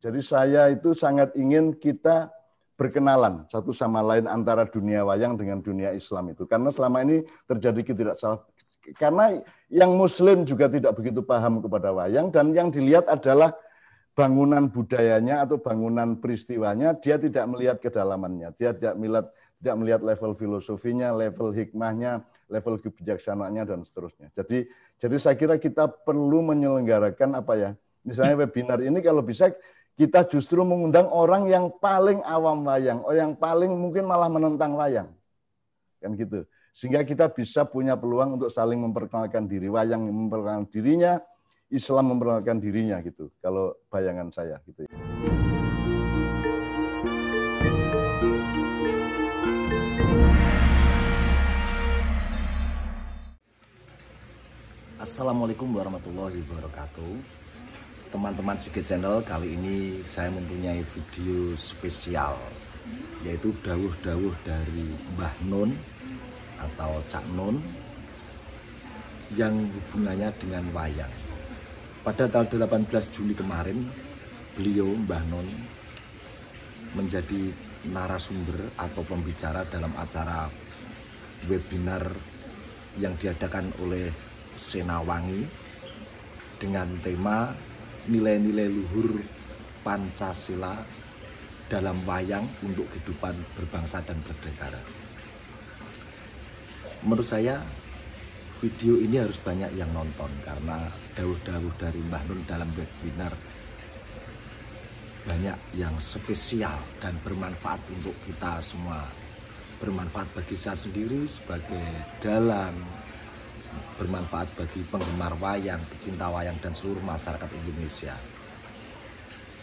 Jadi saya itu sangat ingin kita berkenalan satu sama lain antara dunia wayang dengan dunia Islam itu. Karena selama ini terjadi ketidaksamaan. Karena yang Muslim juga tidak begitu paham kepada wayang, dan yang dilihat adalah bangunan budayanya atau bangunan peristiwanya, dia tidak melihat kedalamannya, dia tidak melihat level filosofinya, level hikmahnya, level kebijaksanaannya, dan seterusnya. Jadi saya kira kita perlu menyelenggarakan misalnya webinar ini kalau bisa kita justru mengundang orang yang paling awam wayang, yang paling mungkin malah menentang wayang, kan gitu. Sehingga kita bisa punya peluang untuk saling memperkenalkan diri, wayang memperkenalkan dirinya, Islam memperkenalkan dirinya gitu. Kalau bayangan saya gitu. Assalamualaikum warahmatullahi wabarakatuh. Teman-teman Sige Channel, kali ini saya mempunyai video spesial, yaitu dawuh-dawuh dari Mbah Nun atau Cak Nun yang hubungannya dengan wayang. Pada tanggal 18 Juli kemarin, beliau Mbah Nun menjadi narasumber atau pembicara dalam acara webinar yang diadakan oleh Senawangi dengan tema nilai-nilai luhur Pancasila dalam wayang untuk kehidupan berbangsa dan bernegara. Menurut saya video ini harus banyak yang nonton karena dawuh-dawuh dari Mbah Nun dalam webinar banyak yang spesial dan bermanfaat untuk kita semua. Bermanfaat bagi saya sendiri sebagai dalang, bermanfaat bagi penggemar wayang, pecinta wayang, dan seluruh masyarakat Indonesia.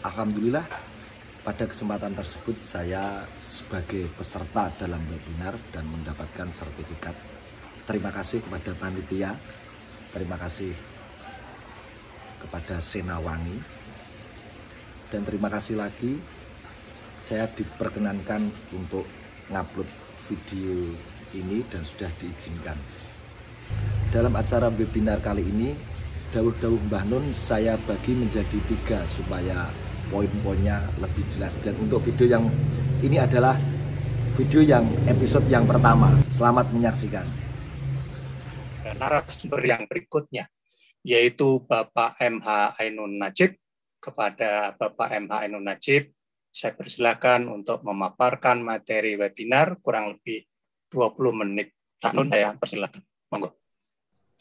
Alhamdulillah, pada kesempatan tersebut saya sebagai peserta dalam webinar dan mendapatkan sertifikat. Terima kasih kepada panitia, terima kasih kepada Senawangi, dan terima kasih lagi saya diperkenankan untuk ngupload video ini dan sudah diizinkan. Dalam acara webinar kali ini, dawuh-dawuh Mbah Nun saya bagi menjadi 3 supaya poin-poinnya lebih jelas. Dan untuk video yang ini adalah video yang episode yang pertama. Selamat menyaksikan. Narasumber yang berikutnya, yaitu Bapak MH Ainun Najib. Kepada Bapak MH Ainun Najib, saya persilakan untuk memaparkan materi webinar kurang lebih 20 menit. Cak Nun, saya persilakan. Monggo.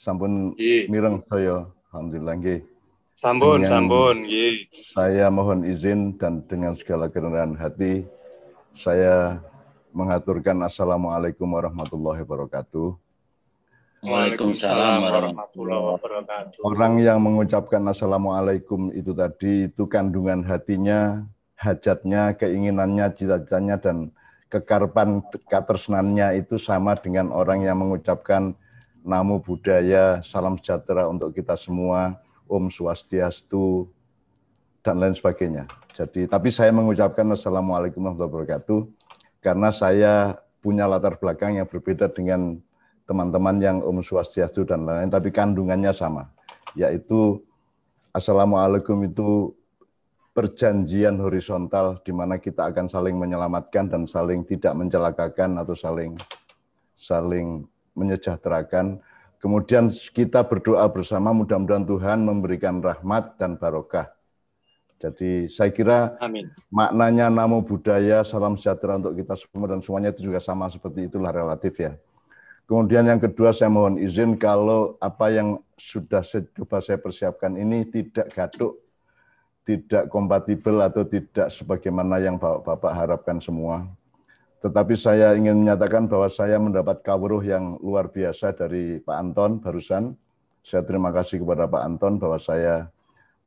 Sampun mireng saya, alhamdulillah nggih. Sampun. Saya mohon izin dan dengan segala kerendahan hati saya mengaturkan Assalamualaikum warahmatullahi wabarakatuh. Waalaikumsalam warahmatullahi wabarakatuh. Orang yang mengucapkan Assalamualaikum itu tadi, itu kandungan hatinya, hajatnya, keinginannya, cita-citanya, dan kekarpan katresnannya itu sama dengan orang yang mengucapkan Namo Buddhaya, salam sejahtera untuk kita semua, Om Swastiastu, dan lain sebagainya. Jadi, tapi saya mengucapkan Assalamualaikum warahmatullahi wabarakatuh karena saya punya latar belakang yang berbeda dengan teman-teman yang Om Swastiastu dan lain-lain, tapi kandungannya sama, yaitu Assalamualaikum itu perjanjian horizontal di mana kita akan saling menyelamatkan dan saling tidak mencelakakan atau saling menyejahterakan. Kemudian kita berdoa bersama, mudah-mudahan Tuhan memberikan rahmat dan barokah. Jadi saya kira Amin. Maknanya Namo Buddhaya, salam sejahtera untuk kita semua, dan semuanya itu juga sama seperti itulah, relatif ya. Kemudian yang kedua, saya mohon izin kalau apa yang sudah coba saya persiapkan ini tidak gaduh, tidak kompatibel atau tidak sebagaimana yang Bapak harapkan semua. Tetapi saya ingin menyatakan bahwa saya mendapat kawruh yang luar biasa dari Pak Anton barusan. Saya terima kasih kepada Pak Anton bahwa saya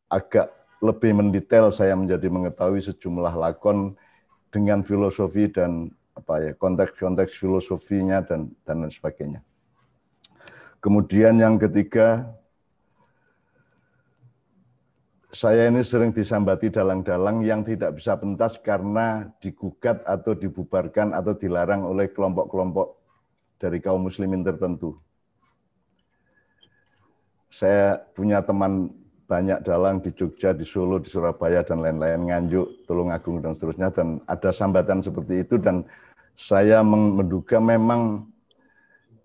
agak lebih mendetail, saya menjadi mengetahui sejumlah lakon dengan filosofi dan konteks-konteks filosofinya dan lain sebagainya. Kemudian yang ketiga, saya ini sering disambati dalang-dalang yang tidak bisa pentas karena digugat atau dibubarkan atau dilarang oleh kelompok-kelompok dari kaum muslimin tertentu. Saya punya teman banyak dalang di Jogja, di Solo, di Surabaya, dan lain-lain, Nganjuk, Tulungagung, dan seterusnya. Dan ada sambatan seperti itu, dan saya menduga memang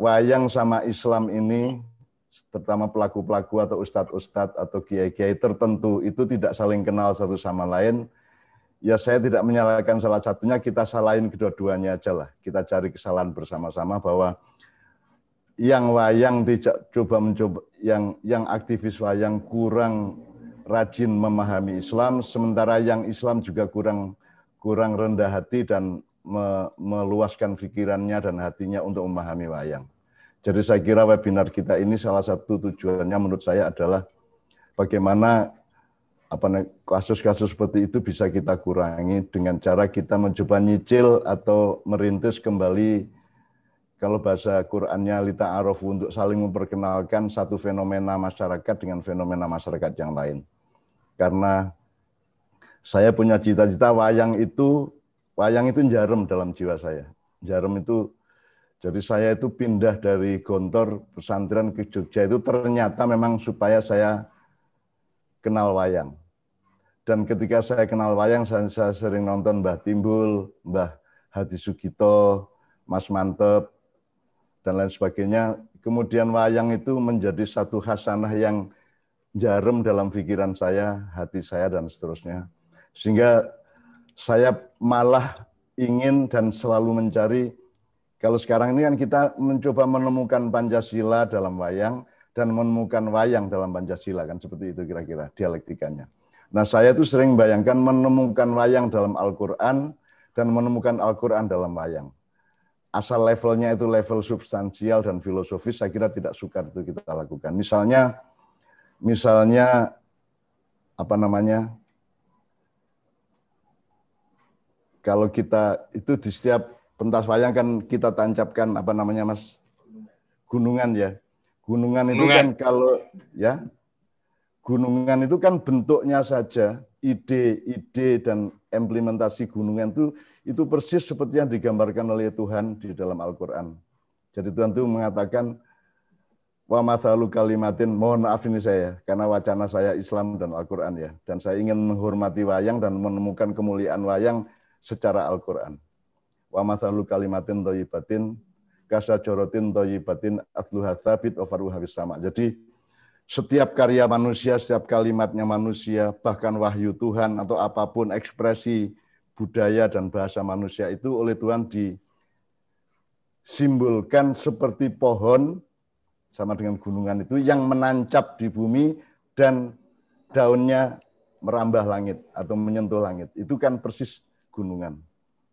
wayang sama Islam ini, terutama pelaku-pelaku atau ustadz-ustadz atau kiai-kiai tertentu, itu tidak saling kenal satu sama lain. Ya saya tidak menyalahkan salah satunya, kita salahin kedua-duanya aja lah. Kita cari kesalahan bersama-sama bahwa yang wayang tidak mencoba, yang aktivis wayang kurang rajin memahami Islam, sementara yang Islam juga kurang rendah hati dan meluaskan pikirannya dan hatinya untuk memahami wayang. Jadi saya kira webinar kita ini salah satu tujuannya menurut saya adalah bagaimana kasus-kasus seperti itu bisa kita kurangi dengan cara kita mencoba nyicil atau merintis kembali, kalau bahasa Qur'annya lita'arofu, untuk saling memperkenalkan satu fenomena masyarakat dengan fenomena masyarakat yang lain. Karena saya punya cita-cita wayang itu jarum dalam jiwa saya. Jarum itu, jadi saya itu pindah dari Gontor pesantren ke Jogja itu ternyata memang supaya saya kenal wayang. Dan ketika saya kenal wayang, saya sering nonton Mbah Timbul, Mbah Hadi Sugito, Mas Mantep, dan lain sebagainya. Kemudian wayang itu menjadi satu khasanah yang jarum dalam pikiran saya, hati saya, dan seterusnya. Sehingga saya malah ingin dan selalu mencari, kalau sekarang ini kan kita mencoba menemukan Pancasila dalam wayang, dan menemukan wayang dalam Pancasila, kan seperti itu kira-kira dialektikanya. Nah saya itu sering bayangkan menemukan wayang dalam Al-Quran, dan menemukan Al-Quran dalam wayang. Asal levelnya itu level substansial dan filosofis, saya kira tidak sukar itu kita lakukan. Misalnya kalau kita itu di setiap pentas wayang kan kita tancapkan Mas, gunungan ya. Gunungan itu kan kalau ya, gunungan itu kan bentuknya saja, ide dan implementasi gunungan itu persis seperti yang digambarkan oleh Tuhan di dalam Al-Quran. Jadi Tuhan itu mengatakan, wa mathalu kalimatin, mohon maaf ini saya, karena wacana saya Islam dan Al-Quran ya, dan saya ingin menghormati wayang dan menemukan kemuliaan wayang secara Al-Quran. Wa mathalu kalimatin thayyibatin, kasajaratin thayyibatin, athluha tsabit wa faruha bis sama. Jadi setiap karya manusia, setiap kalimatnya manusia, bahkan wahyu Tuhan atau apapun ekspresi budaya dan bahasa manusia itu oleh Tuhan disimbolkan seperti pohon, sama dengan gunungan itu, yang menancap di bumi dan daunnya merambah langit atau menyentuh langit. Itu kan persis gunungan.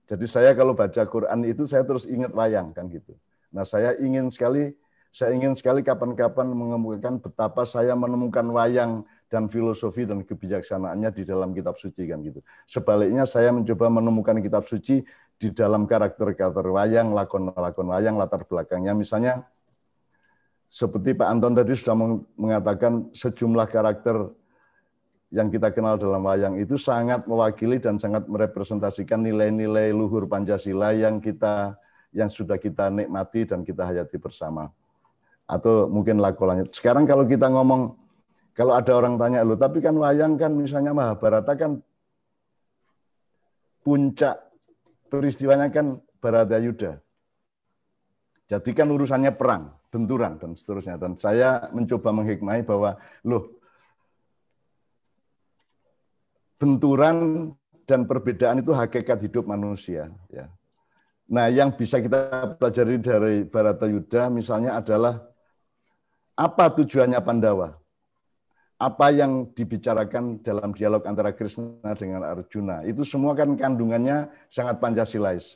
Jadi saya kalau baca Quran itu saya terus ingat wayang kan gitu. Nah saya ingin sekali kapan-kapan mengemukakan betapa saya menemukan wayang dan filosofi dan kebijaksanaannya di dalam kitab suci kan gitu. Sebaliknya saya mencoba menemukan kitab suci di dalam karakter-karakter wayang, lakon-lakon wayang, latar belakangnya. Misalnya seperti Pak Anton tadi sudah mengatakan, sejumlah karakter yang kita kenal dalam wayang itu sangat mewakili dan sangat merepresentasikan nilai-nilai luhur Pancasila yang sudah kita nikmati dan kita hayati bersama. Atau mungkin lakonnya. Sekarang kalau kita ngomong, kalau ada orang tanya, loh tapi kan wayang kan misalnya Mahabharata kan puncak peristiwanya kan Baratayuda. Jadi kan urusannya perang, benturan dan seterusnya. Dan saya mencoba menghikmahi bahwa loh, benturan dan perbedaan itu hakikat hidup manusia. Ya. Nah, yang bisa kita pelajari dari Baratayuda misalnya adalah apa tujuannya Pandawa? Apa yang dibicarakan dalam dialog antara Krishna dengan Arjuna? Itu semua kan kandungannya sangat Pancasilais.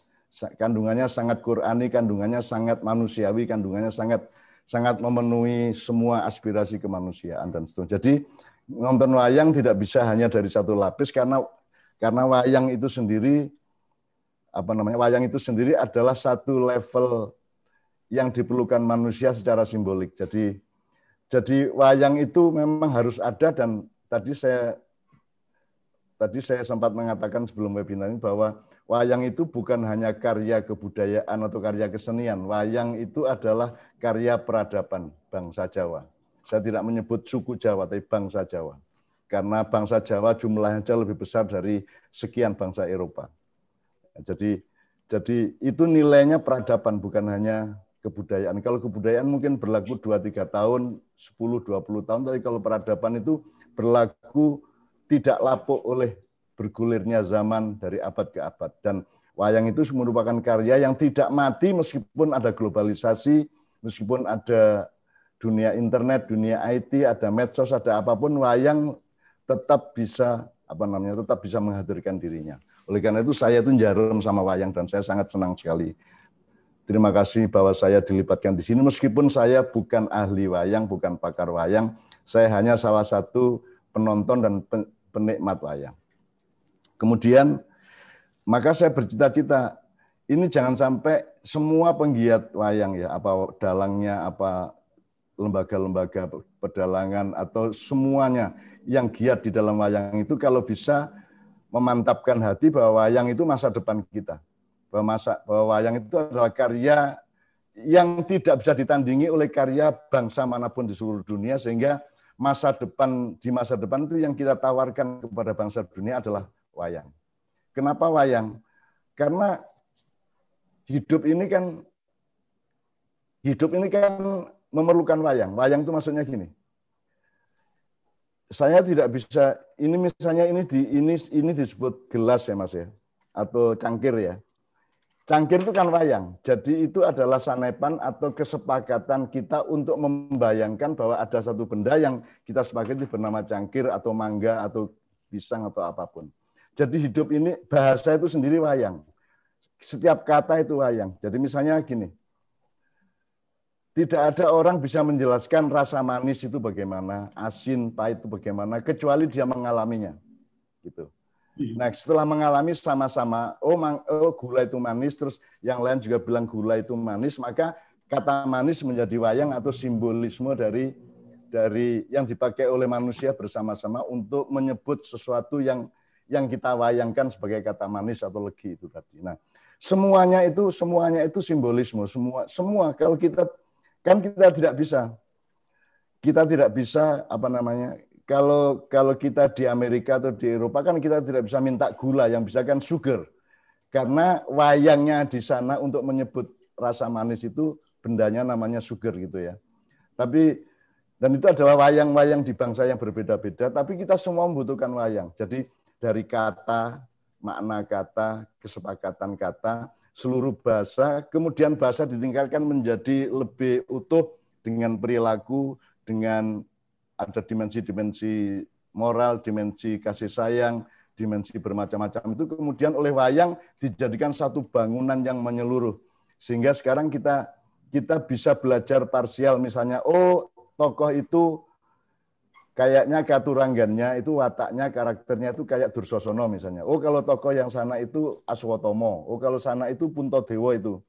Kandungannya sangat Qurani, kandungannya sangat manusiawi, kandungannya sangat memenuhi semua aspirasi kemanusiaan dan seterusnya. Jadi nonton wayang tidak bisa hanya dari satu lapis karena wayang itu sendiri wayang itu sendiri adalah satu level yang diperlukan manusia secara simbolik. Jadi wayang itu memang harus ada, dan tadi saya sempat mengatakan sebelum webinar ini bahwa wayang itu bukan hanya karya kebudayaan atau karya kesenian. Wayang itu adalah karya peradaban bangsa Jawa. Saya tidak menyebut suku Jawa, tapi bangsa Jawa. karena bangsa Jawa jumlahnya jauh lebih besar dari sekian bangsa Eropa. Jadi itu nilainya peradaban, bukan hanya kebudayaan. Kalau kebudayaan mungkin berlaku 2-3 tahun, 10-20 tahun, tapi kalau peradaban itu berlaku tidak lapuk oleh bergulirnya zaman dari abad ke abad. Dan wayang itu merupakan karya yang tidak mati meskipun ada globalisasi, meskipun ada dunia internet, dunia IT, ada medsos, ada apapun, wayang tetap bisa tetap bisa menghadirkan dirinya. Oleh karena itu saya itu jarum sama wayang dan saya sangat senang sekali. Terima kasih bahwa saya dilibatkan di sini meskipun saya bukan ahli wayang, bukan pakar wayang, saya hanya salah satu penonton dan penikmat wayang. Kemudian maka saya bercita-cita ini jangan sampai semua penggiat wayang ya, apa dalangnya, apa lembaga-lembaga pedalangan atau semuanya yang giat di dalam wayang itu kalau bisa memantapkan hati bahwa wayang itu masa depan kita. Bahwa wayang itu adalah karya yang tidak bisa ditandingi oleh karya bangsa manapun di seluruh dunia, sehingga di masa depan itu yang kita tawarkan kepada bangsa dunia adalah wayang. Kenapa wayang? Karena hidup ini kan memerlukan wayang. Wayang itu maksudnya gini. Saya tidak bisa, ini misalnya ini disebut gelas ya Mas ya, atau cangkir ya. Cangkir itu kan wayang. Jadi itu adalah sanepan atau kesepakatan kita untuk membayangkan bahwa ada satu benda yang kita sepakati bernama cangkir atau mangga atau pisang atau apapun. Jadi hidup ini bahasa itu sendiri wayang. Setiap kata itu wayang. Jadi misalnya gini. Tidak ada orang bisa menjelaskan rasa manis itu bagaimana, asin, pahit itu bagaimana, kecuali dia mengalaminya. Gitu. Nah, setelah mengalami sama-sama, gula itu manis, terus yang lain juga bilang gula itu manis, maka kata manis menjadi wayang atau simbolisme dari yang dipakai oleh manusia bersama-sama untuk menyebut sesuatu yang kita wayangkan sebagai kata manis atau legi itu tadi. Nah, semuanya itu simbolisme, semua kalau kita tidak bisa kalau kita di Amerika atau di Eropa kan kita tidak bisa minta gula, yang bisa kan sugar. Karena wayangnya di sana untuk menyebut rasa manis itu bendanya namanya sugar gitu ya. Dan itu adalah wayang-wayang di bangsa yang berbeda-beda, tapi kita semua membutuhkan wayang. Jadi dari kata, makna kata, kesepakatan kata, seluruh bahasa, kemudian bahasa ditingkatkan menjadi lebih utuh dengan perilaku, dengan ada dimensi-dimensi moral, dimensi kasih sayang, dimensi bermacam-macam itu kemudian oleh wayang dijadikan satu bangunan yang menyeluruh. Sehingga sekarang kita bisa belajar parsial, misalnya, tokoh itu kayaknya katuranggannya itu wataknya, karakternya itu kayak Dursosono misalnya. Kalau tokoh yang sana itu Aswatomo. Kalau sana itu Puntadewa itu.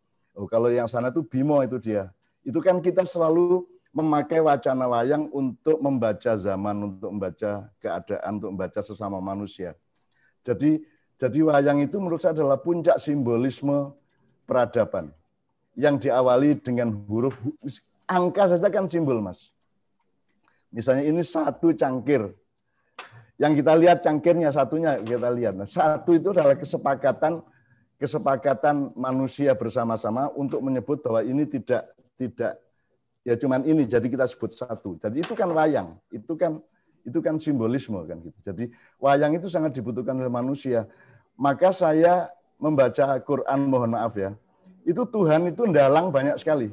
Kalau yang sana itu Bimo itu dia. Itu kan kita selalu memakai wacana wayang untuk membaca zaman, untuk membaca keadaan, untuk membaca sesama manusia. Jadi wayang itu menurut saya adalah puncak simbolisme peradaban. Yang diawali dengan huruf, angka saja kan simbol, Mas. Misalnya ini satu cangkir. Yang kita lihat cangkirnya, satunya kita lihat. Nah, satu itu adalah kesepakatan manusia bersama-sama untuk menyebut bahwa ini tidak ya cuman ini, jadi kita sebut satu. Jadi itu kan wayang, itu kan simbolisme kan gitu. Jadi wayang itu sangat dibutuhkan oleh manusia. Maka saya membaca Quran, mohon maaf ya, itu Tuhan itu ndalang banyak sekali.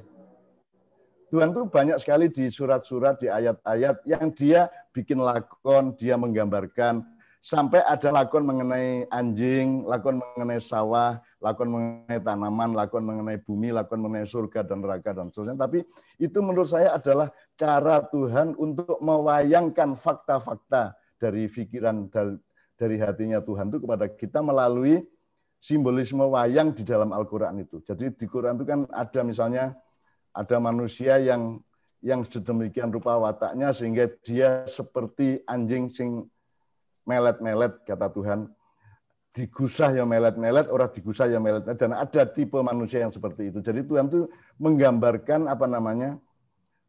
Tuhan itu banyak sekali di surat-surat, di ayat-ayat yang dia bikin lakon, dia menggambarkan, sampai ada lakon mengenai anjing, lakon mengenai sawah, lakon mengenai tanaman, lakon mengenai bumi, lakon mengenai surga dan neraka dan seterusnya. Tapi itu menurut saya adalah cara Tuhan untuk mewayangkan fakta-fakta dari pikiran, dari hatinya Tuhan itu kepada kita melalui simbolisme wayang di dalam Al-Quran itu. Jadi di Quran itu kan ada misalnya, ada manusia yang sedemikian rupa wataknya sehingga dia seperti anjing sing melet-melet, kata Tuhan. Digusah ya melet-melet, orang digusah ya melet-melet. Dan ada tipe manusia yang seperti itu. Jadi Tuhan itu menggambarkan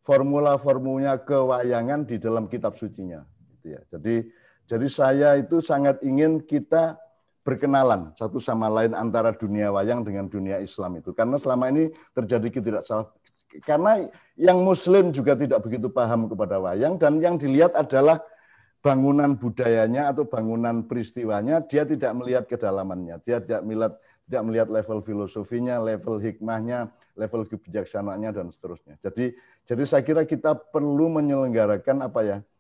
formula-formulanya kewayangan di dalam kitab sucinya. Jadi Jadi saya itu sangat ingin kita berkenalan satu sama lain antara dunia wayang dengan dunia Islam itu. Karena selama ini terjadi ketidaksalah. Karena yang Muslim juga tidak begitu paham kepada wayang, dan yang dilihat adalah bangunan budayanya atau bangunan peristiwanya, dia tidak melihat kedalamannya, dia tidak melihat level filosofinya, level hikmahnya, level kebijaksanaannya, dan seterusnya. Jadi saya kira kita perlu menyelenggarakan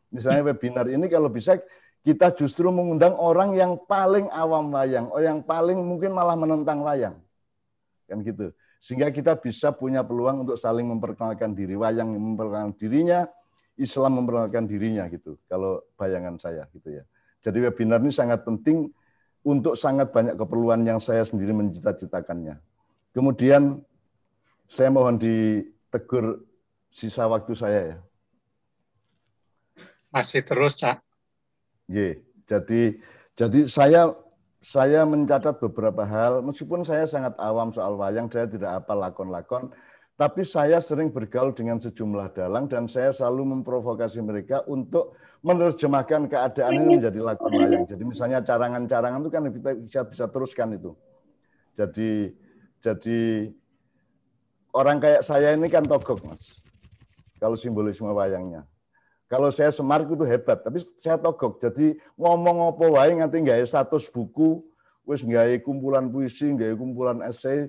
misalnya webinar ini kalau bisa kita justru mengundang orang yang paling awam wayang, yang paling mungkin malah menentang wayang, kan gitu. Sehingga kita bisa punya peluang untuk saling memperkenalkan diri, wayang memperkenalkan dirinya, Islam memperkenalkan dirinya gitu. Kalau bayangan saya gitu ya. Jadi webinar ini sangat penting untuk sangat banyak keperluan yang saya sendiri mencita-citakannya. Kemudian saya mohon ditegur sisa waktu saya ya. Masih terus, Cak. Jadi saya mencatat beberapa hal, meskipun saya sangat awam soal wayang, saya tidak hafal lakon-lakon, tapi saya sering bergaul dengan sejumlah dalang dan saya selalu memprovokasi mereka untuk menerjemahkan keadaan ini menjadi lakon wayang. Jadi misalnya carangan-carangan itu kan kita bisa teruskan itu. Jadi orang kayak saya ini kan togok, Mas. Kalau simbolisme wayangnya. Kalau saya Semar itu hebat, tapi saya togok. Jadi ngomong apa wae nganti nggawe 100 buku, wis nggawe kumpulan puisi, nggawe kumpulan esai,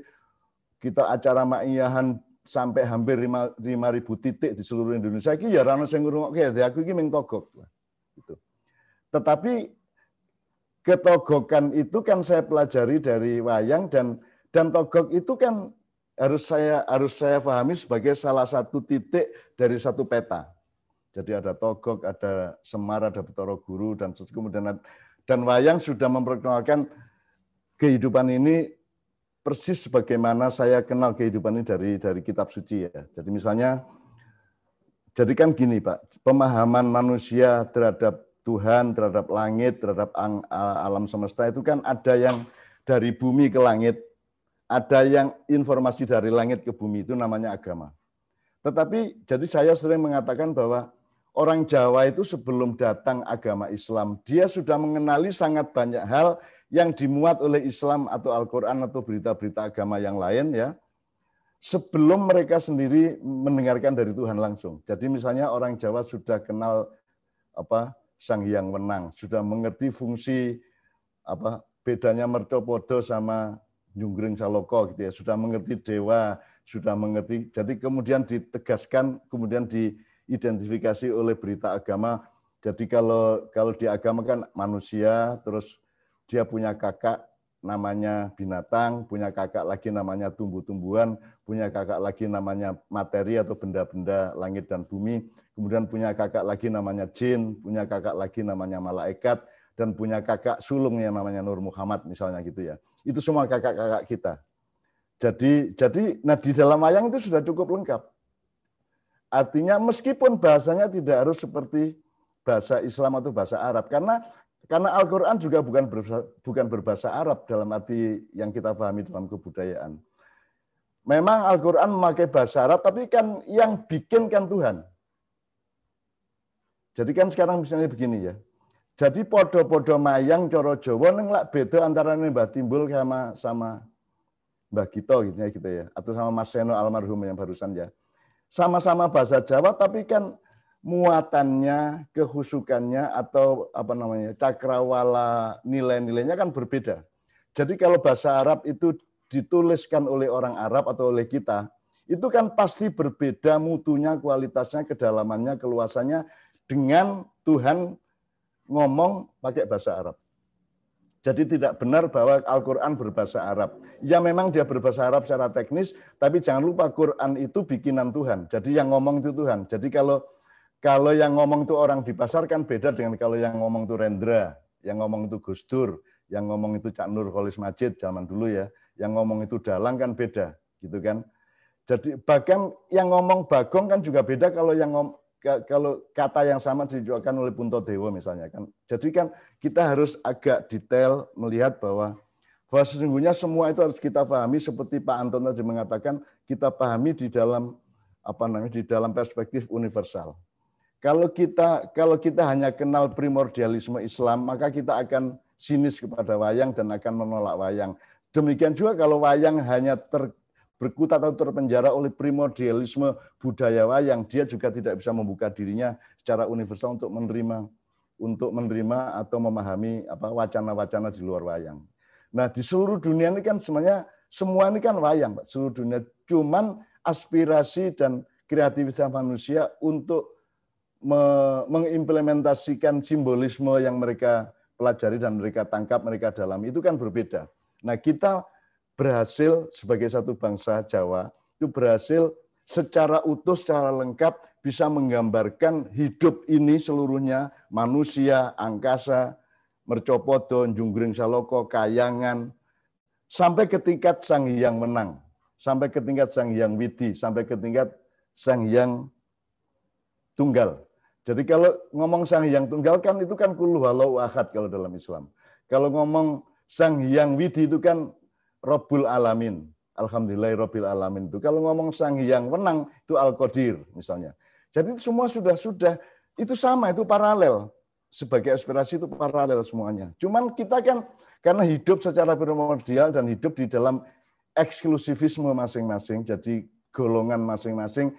kita acara maiyahan sampai hampir 5.000 titik di seluruh Indonesia. Iki ya rano sing ngrungokke, aku iki mung togok. Gitu. Tetapi ketogokan itu kan saya pelajari dari wayang, dan togok itu kan harus saya pahami sebagai salah satu titik dari satu peta. Jadi ada togok, ada Semar, ada Betara Guru, dan kemudian wayang sudah memperkenalkan kehidupan ini persis sebagaimana saya kenal kehidupan ini dari kitab suci ya. Jadi misalnya, jadi kan gini Pak, pemahaman manusia terhadap Tuhan, terhadap langit, terhadap alam semesta itu kan ada yang dari bumi ke langit, ada yang informasi dari langit ke bumi, itu namanya agama. Tetapi jadi saya sering mengatakan bahwa orang Jawa itu sebelum datang agama Islam, dia sudah mengenali sangat banyak hal yang dimuat oleh Islam atau Al-Quran atau berita-berita agama yang lain ya, sebelum mereka sendiri mendengarkan dari Tuhan langsung. Jadi misalnya orang Jawa sudah kenal Sang Hyang Wenang, sudah mengerti fungsi bedanya Mertopodo sama Junggring Saloko gitu ya, sudah mengerti dewa, sudah mengerti. Jadi kemudian ditegaskan, kemudian diidentifikasi oleh berita agama. Jadi kalau di agama kan manusia, terus dia punya kakak namanya binatang, punya kakak lagi namanya tumbuh-tumbuhan, punya kakak lagi namanya materi atau benda-benda langit dan bumi, kemudian punya kakak lagi namanya jin, punya kakak lagi namanya malaikat, dan punya kakak sulung yang namanya Nur Muhammad misalnya gitu ya. Itu semua kakak-kakak kita. Jadi di dalam wayang itu sudah cukup lengkap. Artinya meskipun bahasanya tidak harus seperti bahasa Islam atau bahasa Arab, karena Al-Quran juga bukan berbahasa Arab dalam arti yang kita pahami dalam kebudayaan. Memang Al-Quran memakai bahasa Arab, tapi kan yang bikin kan Tuhan. Jadi kan sekarang misalnya begini ya. Jadi podo-podo mayang coro Jawa neng lak beda antara Mbah Timbul sama Mbah Gito gitu ya, atau sama Mas Seno almarhum yang barusan ya. Sama-sama bahasa Jawa, tapi kan muatannya, kehusukannya atau cakrawala nilai-nilainya kan berbeda. Jadi kalau bahasa Arab itu dituliskan oleh orang Arab atau oleh kita, itu kan pasti berbeda mutunya, kualitasnya, kedalamannya, keluasannya dengan Tuhan ngomong pakai bahasa Arab. Jadi tidak benar bahwa Al-Quran berbahasa Arab. Ya memang dia berbahasa Arab secara teknis, tapi jangan lupa Quran itu bikinan Tuhan. Jadi yang ngomong itu Tuhan. Jadi kalau yang ngomong itu orang di pasar kan beda dengan kalau yang ngomong itu Rendra, yang ngomong itu Gus Dur, yang ngomong itu Cak Nur Kholis Majid zaman dulu ya, yang ngomong itu Dalang kan beda, gitu kan. Jadi bahkan yang ngomong Bagong kan juga beda kalau kata yang sama ditujukan oleh Punto Dewo misalnya kan. Jadi kan kita harus agak detail melihat bahwa sesungguhnya semua itu harus kita pahami seperti Pak Anton tadi mengatakan, kita pahami di dalam perspektif universal. Kalau kita hanya kenal primordialisme Islam, maka kita akan sinis kepada wayang dan akan menolak wayang. Demikian juga kalau wayang hanya berkutat atau terpenjara oleh primordialisme budaya wayang, dia juga tidak bisa membuka dirinya secara universal untuk menerima atau memahami wacana-wacana di luar wayang. Nah, di seluruh dunia ini kan sebenarnya semua ini kan wayang, Pak. Seluruh dunia. Cuman aspirasi dan kreativitas manusia untuk mengimplementasikan simbolisme yang mereka pelajari dan mereka tangkap, mereka dalami, itu kan berbeda. Nah, kita berhasil sebagai satu bangsa Jawa, itu berhasil secara utuh, secara lengkap, bisa menggambarkan hidup ini seluruhnya, manusia, angkasa, mercopodo, junggring saloko, kayangan, sampai ke tingkat Sang Hyang Wenang, sampai ke tingkat Sang Hyang Widi, sampai ke tingkat Sang Hyang Tunggal. Jadi kalau ngomong Sang Hyang Tunggal kan itu kan Qul huwallahu ahad kalau dalam Islam. Kalau ngomong Sang Hyang Widi itu kan Rabbul Alamin. Alhamdulillahirabbil alamin itu. Kalau ngomong Sang Hyang Wenang itu Al-Qadir misalnya. Jadi itu semua sudah itu sama, itu paralel. Sebagai aspirasi itu paralel semuanya. Cuman kita kan karena hidup secara primordial dan hidup di dalam eksklusivisme masing-masing, jadi golongan masing-masing,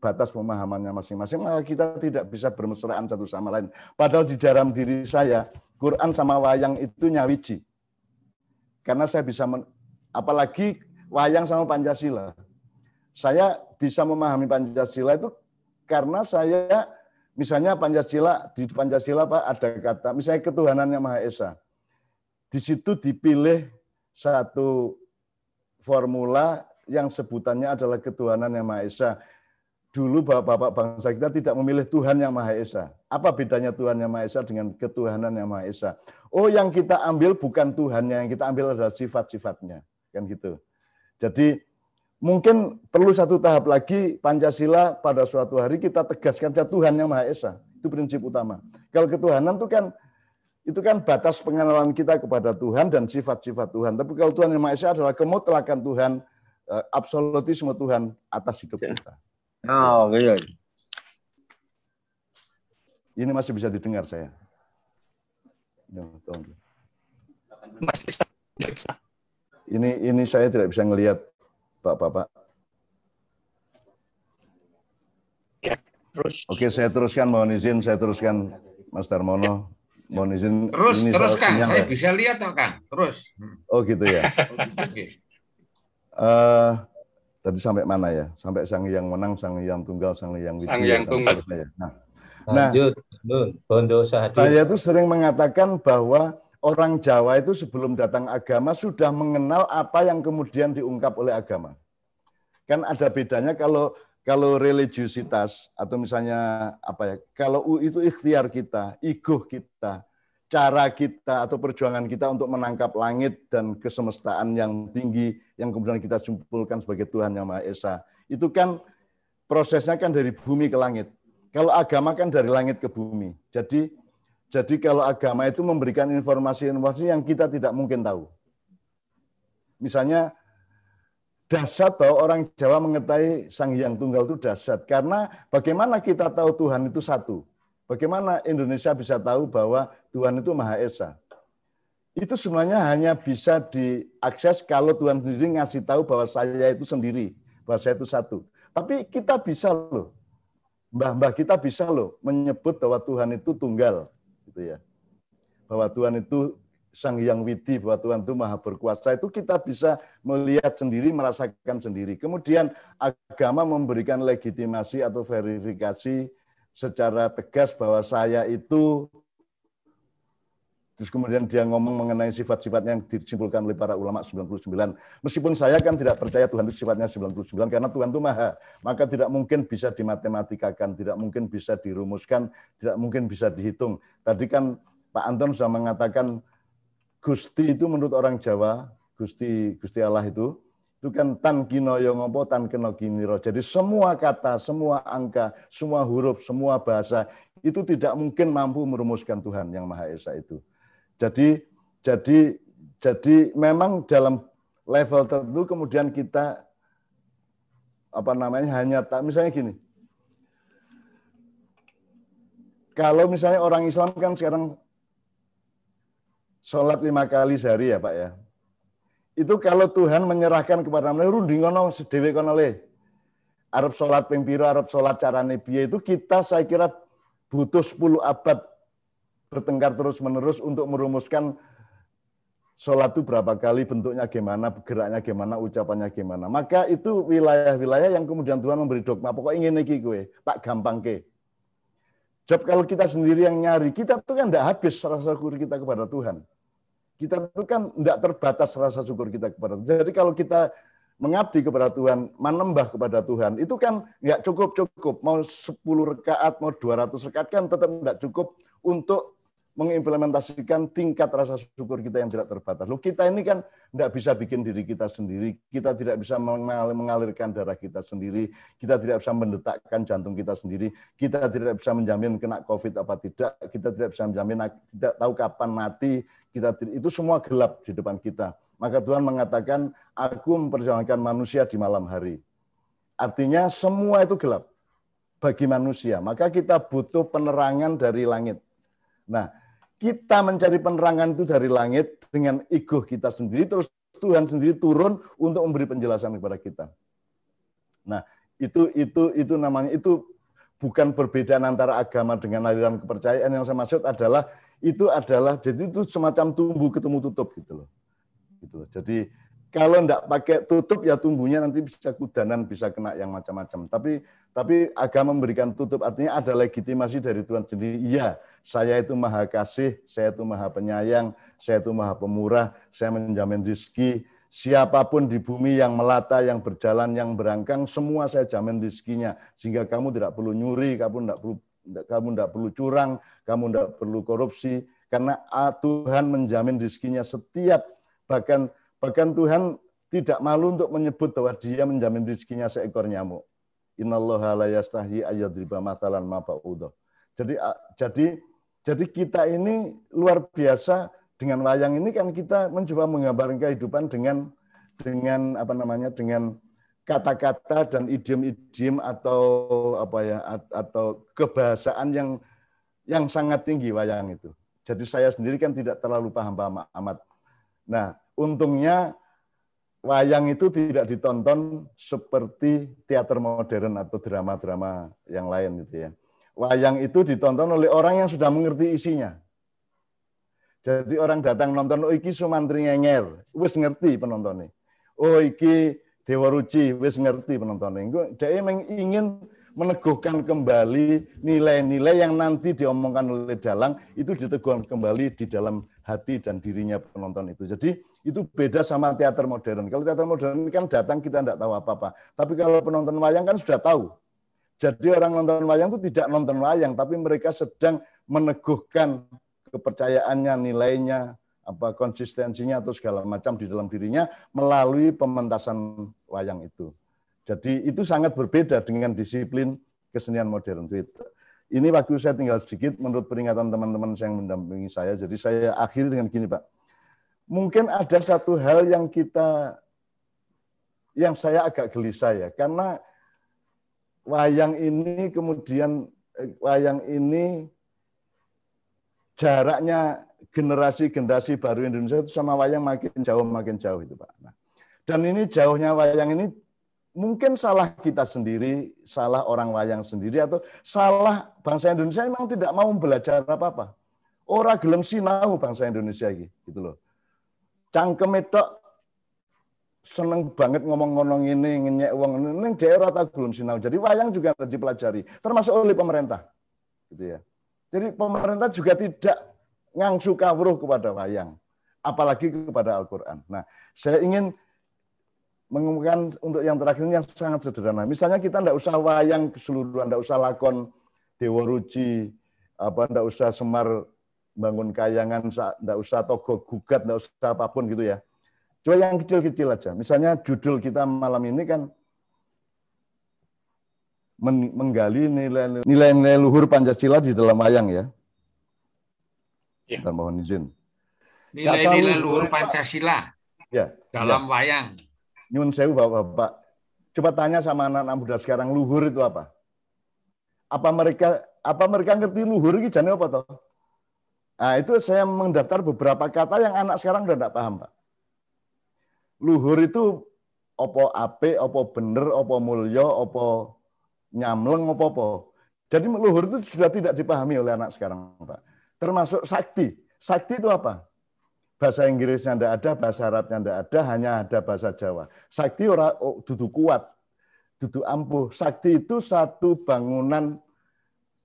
batas pemahamannya masing-masing, maka kita tidak bisa bermesraan satu sama lain. Padahal di dalam diri saya, Quran sama wayang itu nyawiji. Karena saya bisa, apalagi wayang sama Pancasila. Saya bisa memahami Pancasila itu karena saya, misalnya di Pancasila Pak, ada kata, misalnya ketuhanan yang Maha Esa. Di situ dipilih satu formula yang sebutannya adalah ketuhanan yang Maha Esa. Dulu bapak-bapak bangsa kita tidak memilih Tuhan yang Maha Esa. Apa bedanya Tuhan yang Maha Esa dengan ketuhanan yang Maha Esa? Oh, yang kita ambil bukan Tuhannya, yang kita ambil adalah sifat-sifatnya. Kan gitu. Jadi mungkin perlu satu tahap lagi Pancasila pada suatu hari kita tegaskan Tuhan yang Maha Esa. Itu prinsip utama. Kalau ketuhanan itu kan batas pengenalan kita kepada Tuhan dan sifat-sifat Tuhan. Tapi kalau Tuhan yang Maha Esa adalah kemutlakan Tuhan, absolutisme Tuhan atas hidup kita. Oh, iya. Ini masih bisa didengar saya. Ini saya tidak bisa ngelihat Bapak-bapak. Ya, terus. Oke, saya teruskan, mohon izin, saya teruskan Mas Darmono. Mohon izin. Terus Kang, saya bisa lihat toh Kang. Terus. Oh gitu ya. Oke. Tadi sampai mana ya? Sampai Sang Hyang Wenang, Sang Hyang Tunggal, Sang Hyang Widi. Sang Hyang Tunggal. Saya itu sering mengatakan bahwa orang Jawa itu sebelum datang agama sudah mengenal apa yang kemudian diungkap oleh agama. Kan ada bedanya kalau religiusitas atau misalnya kalau itu ikhtiar kita, ego kita, cara kita atau perjuangan kita untuk menangkap langit dan kesemestaan yang tinggi yang kemudian kita simpulkan sebagai Tuhan yang Maha Esa. Itu kan prosesnya kan dari bumi ke langit. Kalau agama kan dari langit ke bumi. Jadi kalau agama itu memberikan informasi-informasi yang kita tidak mungkin tahu. Misalnya dahsyat bahwa orang Jawa mengetahui Sang Hyang Tunggal itu dahsyat. Karena bagaimana kita tahu Tuhan itu satu? Bagaimana Indonesia bisa tahu bahwa Tuhan itu Maha Esa? Itu sebenarnya hanya bisa diakses kalau Tuhan sendiri ngasih tahu bahwa saya itu sendiri, bahwa saya itu satu. Tapi kita bisa loh, mbah-mbah kita bisa loh menyebut bahwa Tuhan itu tunggal, gitu ya. Bahwa Tuhan itu Sang Hyang Widi, bahwa Tuhan itu Maha Berkuasa, itu kita bisa melihat sendiri, merasakan sendiri. Kemudian agama memberikan legitimasi atau verifikasi secara tegas bahwa saya itu, terus kemudian dia ngomong mengenai sifat-sifatnya yang disimpulkan oleh para ulama 99. Meskipun saya kan tidak percaya Tuhan itu sifatnya 99, karena Tuhan itu maha, maka tidak mungkin bisa dimatematikkan, tidak mungkin bisa dirumuskan, tidak mungkin bisa dihitung. Tadi kan Pak Anton sudah mengatakan Gusti itu menurut orang Jawa, Gusti Allah itu kan tan kino yo ngopo tan keno kiniro. Jadi semua kata, semua angka, semua huruf, semua bahasa itu tidak mungkin mampu merumuskan Tuhan yang Maha Esa itu. Jadi memang dalam level tertentu kemudian kita hanya misalnya gini. Kalau misalnya orang Islam kan sekarang sholat 5 kali sehari ya Pak ya. Itu kalau Tuhan menyerahkan kepada mereka, runding ngono sedewe kono le. Arab sholat ping piro, Arab sholat carane piye, itu kita saya kira butuh 10 abad bertengkar terus-menerus untuk merumuskan sholat itu berapa kali, bentuknya gimana, geraknya gimana, ucapannya gimana. Maka itu wilayah-wilayah yang kemudian Tuhan memberi dogma, pokoknya ingin iki kowe, tak gampang ke. Job kalau kita sendiri yang nyari, kita tuh kan tidak habis rasa syukur kita kepada Tuhan. Kita tuh kan tidak terbatas rasa syukur kita kepada Tuhan. Jadi kalau kita mengabdi kepada Tuhan, menembah kepada Tuhan, itu kan nggak cukup. Mau 10 rakaat, mau 200 rakaat kan tetap nggak cukup untuk mengimplementasikan tingkat rasa syukur kita yang tidak terbatas. Loh, kita ini kan tidak bisa bikin diri kita sendiri, kita tidak bisa mengalirkan darah kita sendiri, kita tidak bisa mendetakkan jantung kita sendiri, kita tidak bisa menjamin kena COVID apa tidak, kita tidak bisa menjamin, tidak tahu kapan mati, itu semua gelap di depan kita. Maka Tuhan mengatakan, aku memperjalankan manusia di malam hari. Artinya semua itu gelap bagi manusia. Maka kita butuh penerangan dari langit. Nah, kita mencari penerangan itu dari langit dengan ego kita sendiri, terus Tuhan sendiri turun untuk memberi penjelasan kepada kita. Nah, itu namanya, itu bukan perbedaan antara agama dengan aliran kepercayaan. Yang saya maksud adalah jadi itu semacam tumbuh ketemu tutup gitu loh. Jadi kalau enggak pakai tutup ya tumbuhnya nanti bisa kudanan, bisa kena yang macam-macam. Tapi agama memberikan tutup, artinya ada legitimasi dari Tuhan sendiri. Iya, saya itu maha kasih, saya itu maha penyayang, saya itu maha pemurah, saya menjamin rezeki. Siapapun di bumi yang melata, yang berjalan, yang berangkang, semua saya jamin rezekinya. Sehingga kamu tidak perlu nyuri, kamu tidak perlu curang, kamu tidak perlu korupsi. Karena Tuhan menjamin rezekinya setiap, bahkan Tuhan tidak malu untuk menyebut bahwa dia menjamin rezekinya seekor nyamuk. Innallaha la yastahyi ayyadriba mathalan ma ba'udah. Jadi kita ini luar biasa dengan wayang ini kan kita mencoba menggambarkan kehidupan dengan kata-kata dan idiom-idiom atau kebahasaan yang sangat tinggi wayang itu. Jadi saya sendiri kan tidak terlalu paham amat. Nah, untungnya wayang itu tidak ditonton seperti teater modern atau drama-drama yang lain gitu ya. Wayang itu ditonton oleh orang yang sudah mengerti isinya. Jadi orang datang nonton, oh iki Sumantri Ngenger, wis ngerti penontonnya. Oh iki Dewa Ruci, wis ngerti penontonnya. Dia ingin meneguhkan kembali nilai-nilai yang nanti diomongkan oleh dalang, itu diteguhkan kembali di dalam hati dan dirinya penonton itu. Jadi itu beda sama teater modern. Kalau teater modern kan datang kita tidak tahu apa-apa. Tapi kalau penonton wayang kan sudah tahu. Jadi orang nonton wayang itu tidak nonton wayang, tapi mereka sedang meneguhkan kepercayaannya, nilainya, konsistensinya atau segala macam di dalam dirinya melalui pementasan wayang itu. Jadi itu sangat berbeda dengan disiplin kesenian modern. Ini waktu saya tinggal sedikit menurut peringatan teman-teman yang mendampingi saya. Jadi saya akhiri dengan gini, Pak. Mungkin ada satu hal yang saya agak gelisah ya, karena wayang ini jaraknya generasi baru Indonesia itu sama wayang makin jauh itu, Pak. Nah, dan ini jauhnya wayang ini mungkin salah kita sendiri, salah orang wayang sendiri, atau salah bangsa Indonesia memang tidak mau belajar apa-apa. Ora gelem sinau bangsa Indonesia gitu loh. Cangkem itu seneng banget ngomong-ngomong ini, ngenyek wong ini daerah tak gelem sinau. Jadi wayang juga harus dipelajari, termasuk oleh pemerintah. Gitu ya. Jadi pemerintah juga tidak ngangsu kawruh kepada wayang, apalagi kepada Al-Quran. Nah, saya ingin mengumumkan untuk yang terakhir ini yang sangat sederhana. Misalnya kita tidak usah wayang keseluruhan, tidak usah lakon Dewa Ruci, tidak usah Semar bangun kayangan, tidak usah Togo Gugat, tidak usah apapun gitu ya. Cuma yang kecil-kecil aja. Misalnya judul kita malam ini kan menggali nilai-nilai luhur Pancasila di dalam wayang ya. Kita mohon izin. Nilai-nilai luhur Pancasila dalam wayang. Nyun sewu Bapak. Coba tanya sama anak-anak muda sekarang, luhur itu apa? Apa mereka Apa mereka ngerti luhur iki jane apa toh? Nah, itu saya mendaftar beberapa kata yang anak sekarang udah enggak paham, Pak. Luhur itu opo ape, opo bener, opo mulya, opo nyamleng, opo. Jadi luhur itu sudah tidak dipahami oleh anak sekarang, Pak. Termasuk sakti. Sakti itu apa? Bahasa Inggrisnya enggak ada, bahasa Arabnya enggak ada, hanya ada bahasa Jawa. Sakti ora duduk kuat, duduk ampuh. Sakti itu satu bangunan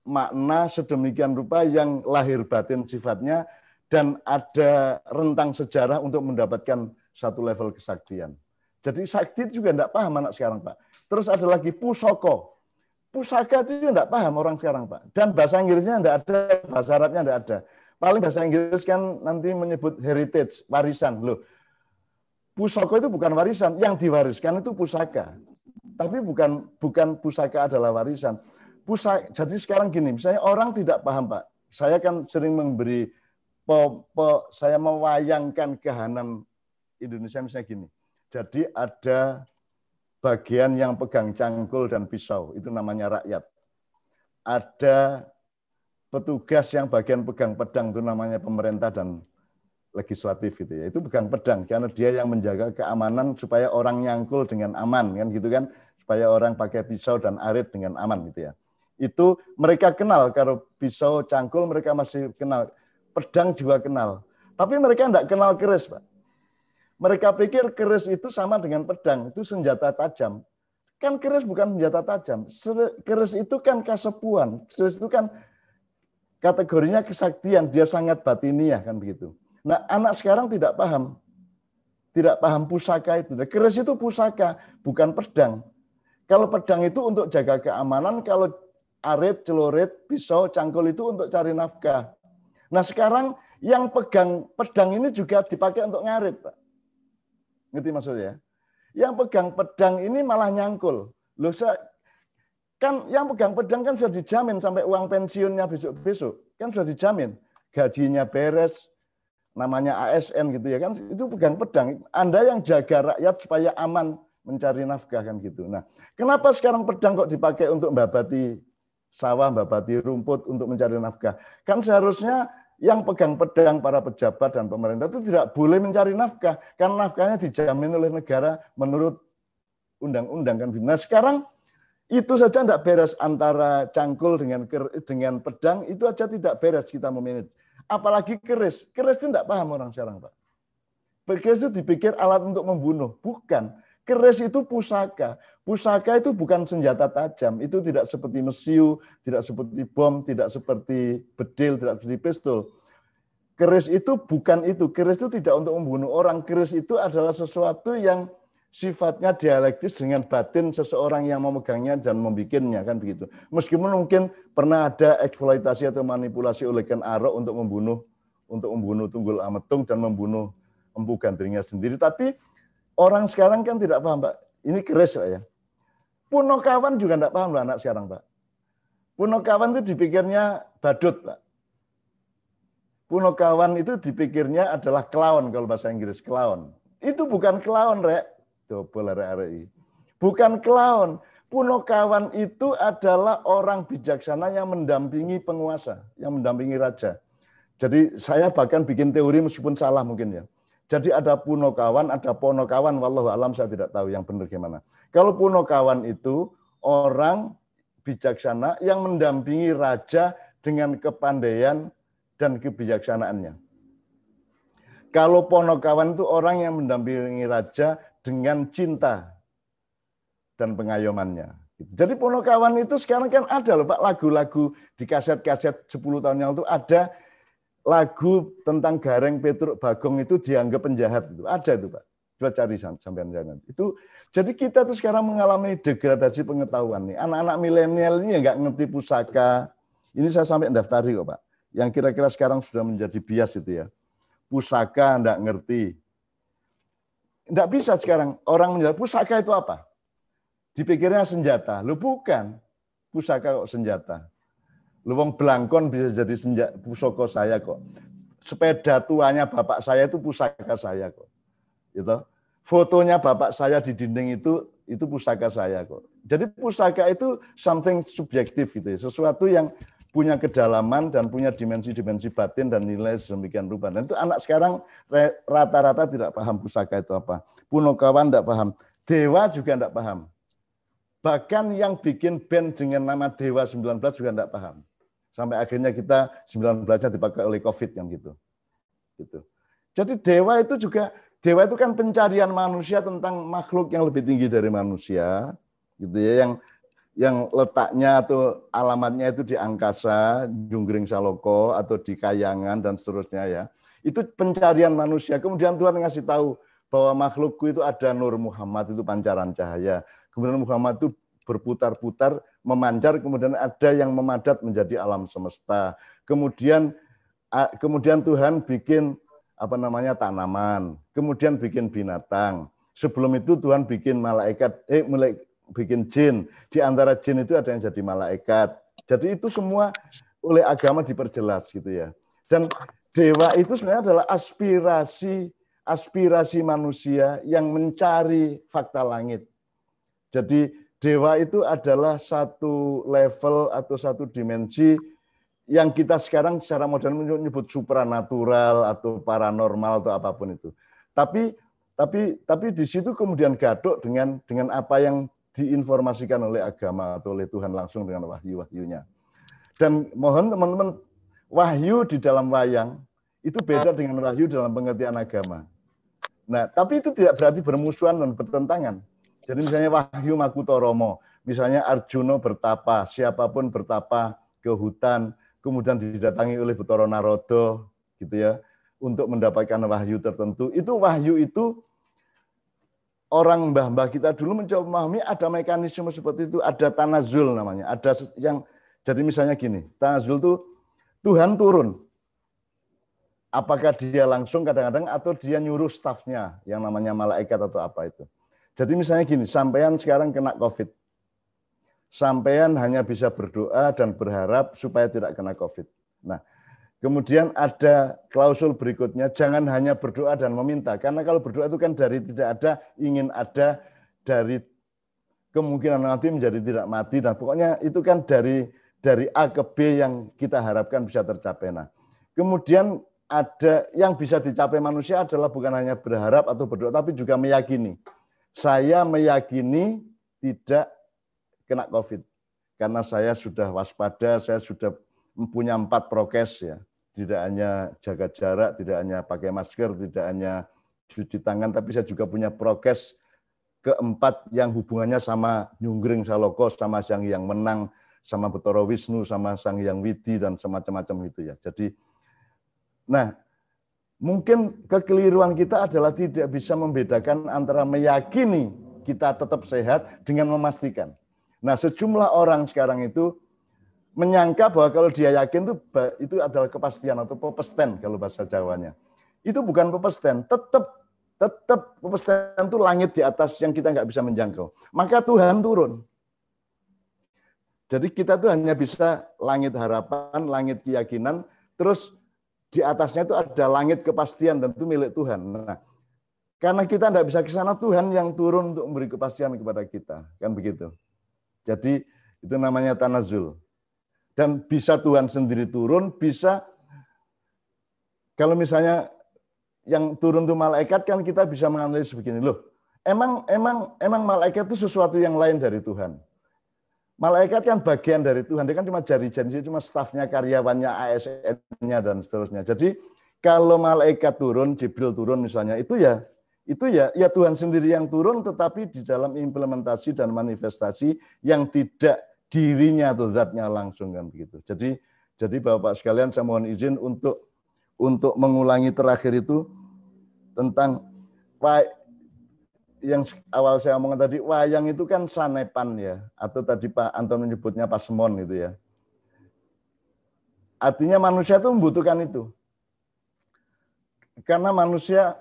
makna sedemikian rupa yang lahir batin sifatnya dan ada rentang sejarah untuk mendapatkan satu level kesaktian. Jadi sakti itu juga tidak paham anak sekarang, Pak. Terus ada lagi pusoko. Pusaka itu juga tidak paham orang sekarang, Pak. Dan bahasa Inggrisnya tidak ada, bahasa Arabnya tidak ada. Paling bahasa Inggris kan nanti menyebut heritage, warisan. Loh, pusoko itu bukan warisan, yang diwariskan itu pusaka. Tapi bukan pusaka adalah warisan. Jadi sekarang gini, misalnya orang tidak paham, Pak. Saya kan sering memberi, saya mewayangkan kahanan Indonesia misalnya gini. Jadi ada bagian yang pegang cangkul dan pisau, itu namanya rakyat. Ada petugas yang bagian pegang pedang, itu namanya pemerintah dan legislatif gitu ya. Itu pegang pedang karena dia yang menjaga keamanan supaya orang nyangkul dengan aman kan gitu kan, supaya orang pakai pisau dan arit dengan aman gitu ya. Itu mereka kenal, kalau pisau cangkul mereka masih kenal, pedang juga kenal. Tapi mereka tidak kenal keris, Pak. Mereka pikir keris itu sama dengan pedang, itu senjata tajam. Kan keris bukan senjata tajam. Keris itu kan kasepuan, keris itu kan kategorinya kesaktian, dia sangat batiniah kan begitu. Nah, anak sekarang tidak paham pusaka itu. Keris itu pusaka, bukan pedang. Kalau pedang itu untuk jaga keamanan, kalau arit, celurit, pisau, cangkul itu untuk cari nafkah. Nah sekarang yang pegang pedang ini juga dipakai untuk ngarit, Pak. Ngerti maksudnya? Yang pegang pedang ini malah nyangkul. Loh, kan yang pegang pedang kan sudah dijamin sampai uang pensiunnya besok-besok. Kan sudah dijamin. Gajinya beres, namanya ASN gitu ya kan. Itu pegang pedang. Anda yang jaga rakyat supaya aman mencari nafkah kan gitu. Nah, kenapa sekarang pedang kok dipakai untuk membabati sawah, babati rumput untuk mencari nafkah? Kan seharusnya yang pegang pedang para pejabat dan pemerintah itu tidak boleh mencari nafkah, karena nafkahnya dijamin oleh negara menurut undang-undang kan. Nah sekarang itu saja tidak beres antara cangkul dengan pedang, itu aja tidak beres kita memanage. Apalagi keris, keris itu tidak paham orang sekarang, Pak. Keris itu dipikir alat untuk membunuh, bukan. Keris itu pusaka. Pusaka itu bukan senjata tajam. Itu tidak seperti mesiu, tidak seperti bom, tidak seperti bedil, tidak seperti pistol. Keris itu bukan itu. Keris itu tidak untuk membunuh orang. Keris itu adalah sesuatu yang sifatnya dialektis dengan batin seseorang yang memegangnya dan membikinnya kan begitu. Meskipun mungkin pernah ada eksploitasi atau manipulasi oleh Ken Arok untuk membunuh Tunggul Ametung dan membunuh Empu Gandringnya sendiri, tapi orang sekarang kan tidak paham, Pak. Ini keris, Pak ya. Punokawan juga tidak paham, anak sekarang, Pak. Punokawan itu dipikirnya badut, Pak. Punokawan itu dipikirnya adalah clown kalau bahasa Inggris, clown. Itu bukan clown, Rek. Coba RI. Bukan clown. Punokawan itu adalah orang bijaksana yang mendampingi penguasa, yang mendampingi raja. Jadi saya bahkan bikin teori meskipun salah mungkin ya. Jadi ada punokawan, ada ponokawan, wallahu alam saya tidak tahu yang benar gimana. Kalau punokawan itu orang bijaksana yang mendampingi raja dengan kepandaian dan kebijaksanaannya. Kalau ponokawan itu orang yang mendampingi raja dengan cinta dan pengayomannya. Jadi ponokawan itu sekarang kan ada loh Pak, lagu-lagu di kaset-kaset 10 tahun yang lalu ada lagu tentang Gareng Petruk Bagong itu dianggap penjahat itu. Ada itu, Pak. Coba cari sampean jangan. Itu jadi kita tuh sekarang mengalami degradasi pengetahuan nih. Anak-anak milenial ini nggak ngerti pusaka. Ini saya sampai daftari kok, Pak. Yang kira-kira sekarang sudah menjadi bias itu ya. Pusaka nggak ngerti. Nggak bisa sekarang orang menjawab pusaka itu apa? Dipikirnya senjata. Lu bukan. Pusaka kok senjata. Luwung belangkon bisa jadi pusaka saya kok. Sepeda tuanya bapak saya itu pusaka saya kok. Gitu. Fotonya bapak saya di dinding itu pusaka saya kok. Jadi pusaka itu something subjektif gitu ya. Sesuatu yang punya kedalaman dan punya dimensi-dimensi batin dan nilai sedemikian rupa. Dan itu anak sekarang rata-rata tidak paham pusaka itu apa. Punokawan tidak paham. Dewa juga tidak paham. Bahkan yang bikin band dengan nama Dewa 19 juga tidak paham. Sampai akhirnya kita 19-nya dipakai oleh COVID yang gitu. Jadi dewa itu kan pencarian manusia tentang makhluk yang lebih tinggi dari manusia, gitu ya, yang letaknya atau alamatnya itu di angkasa, Junggring Saloko atau di Kayangan dan seterusnya ya. Itu pencarian manusia. Kemudian Tuhan ngasih tahu bahwa makhlukku itu ada Nur Muhammad, itu pancaran cahaya. Kemudian Muhammad itu berputar-putar, memancar, kemudian ada yang memadat menjadi alam semesta. Kemudian Tuhan bikin tanaman, kemudian bikin binatang. Sebelum itu Tuhan bikin bikin jin. Di antara jin itu ada yang jadi malaikat. Jadi itu semua oleh agama diperjelas gitu ya. Dan dewa itu sebenarnya adalah aspirasi manusia yang mencari fakta langit. Jadi dewa itu adalah satu level atau satu dimensi yang kita sekarang secara modern menyebut supranatural atau paranormal atau apapun itu. Tapi di situ kemudian gaduk dengan apa yang diinformasikan oleh agama atau oleh Tuhan langsung dengan wahyu-wahyunya. Dan mohon teman-teman, wahyu di dalam wayang itu beda dengan wahyu dalam pengertian agama. Nah, tapi itu tidak berarti bermusuhan dan bertentangan. Jadi misalnya wahyu Makutoromo, misalnya Arjuna bertapa, siapapun bertapa ke hutan, kemudian didatangi oleh Bathara Narada, gitu ya, untuk mendapatkan wahyu tertentu. Itu wahyu itu orang mbah-mbah kita dulu mencoba memahami ada mekanisme seperti itu, ada tanazul namanya, ada yang jadi misalnya gini, tanazul itu Tuhan turun. Apakah dia langsung kadang-kadang atau dia nyuruh stafnya yang namanya malaikat atau apa itu. Jadi misalnya gini, sampean sekarang kena COVID. Sampean hanya bisa berdoa dan berharap supaya tidak kena COVID. Nah, kemudian ada klausul berikutnya, jangan hanya berdoa dan meminta. Karena kalau berdoa itu kan dari tidak ada, ingin ada, dari kemungkinan mati menjadi tidak mati. Dan pokoknya itu kan dari A ke B yang kita harapkan bisa tercapai. Nah, kemudian ada yang bisa dicapai manusia adalah bukan hanya berharap atau berdoa, tapi juga meyakini. Saya meyakini tidak kena COVID. Karena saya sudah waspada, saya sudah mempunyai 4 prokes ya. Tidak hanya jaga jarak, tidak hanya pakai masker, tidak hanya cuci tangan, tapi saya juga punya prokes keempat yang hubungannya sama Junggring Saloko, sama Sang Hyang Menang, sama Bathara Wisnu, sama Sang Hyang Widi, dan semacam-macam itu ya. Jadi, nah, mungkin kekeliruan kita adalah tidak bisa membedakan antara meyakini kita tetap sehat dengan memastikan. Nah, sejumlah orang sekarang itu menyangka bahwa kalau dia yakin itu adalah kepastian atau pepesten kalau bahasa Jawanya. Itu bukan pepesten, tetap pepesten itu langit di atas yang kita nggak bisa menjangkau. Maka Tuhan turun. Jadi kita tuh hanya bisa langit harapan, langit keyakinan, terus di atasnya itu ada langit kepastian dan itu milik Tuhan. Nah, karena kita nggak bisa ke sana, Tuhan yang turun untuk memberi kepastian kepada kita, kan begitu. Jadi itu namanya tanazul. Dan bisa Tuhan sendiri turun, bisa kalau misalnya yang turun itu malaikat kan kita bisa menganalisis begini, loh, emang malaikat itu sesuatu yang lain dari Tuhan. Malaikat kan bagian dari Tuhan, dia kan cuma jari-jari, cuma stafnya, karyawannya, ASN-nya dan seterusnya. Jadi kalau malaikat turun, Jibril turun misalnya, itu ya Tuhan sendiri yang turun, tetapi di dalam implementasi dan manifestasi yang tidak dirinya atau zatnya langsung kan begitu. Jadi Bapak sekalian, saya mohon izin untuk mengulangi terakhir itu tentang yang awal saya omongkan tadi, wayang itu kan sanepan ya, atau tadi Pak Anton menyebutnya pasemon gitu ya. Artinya manusia itu membutuhkan itu. Karena manusia,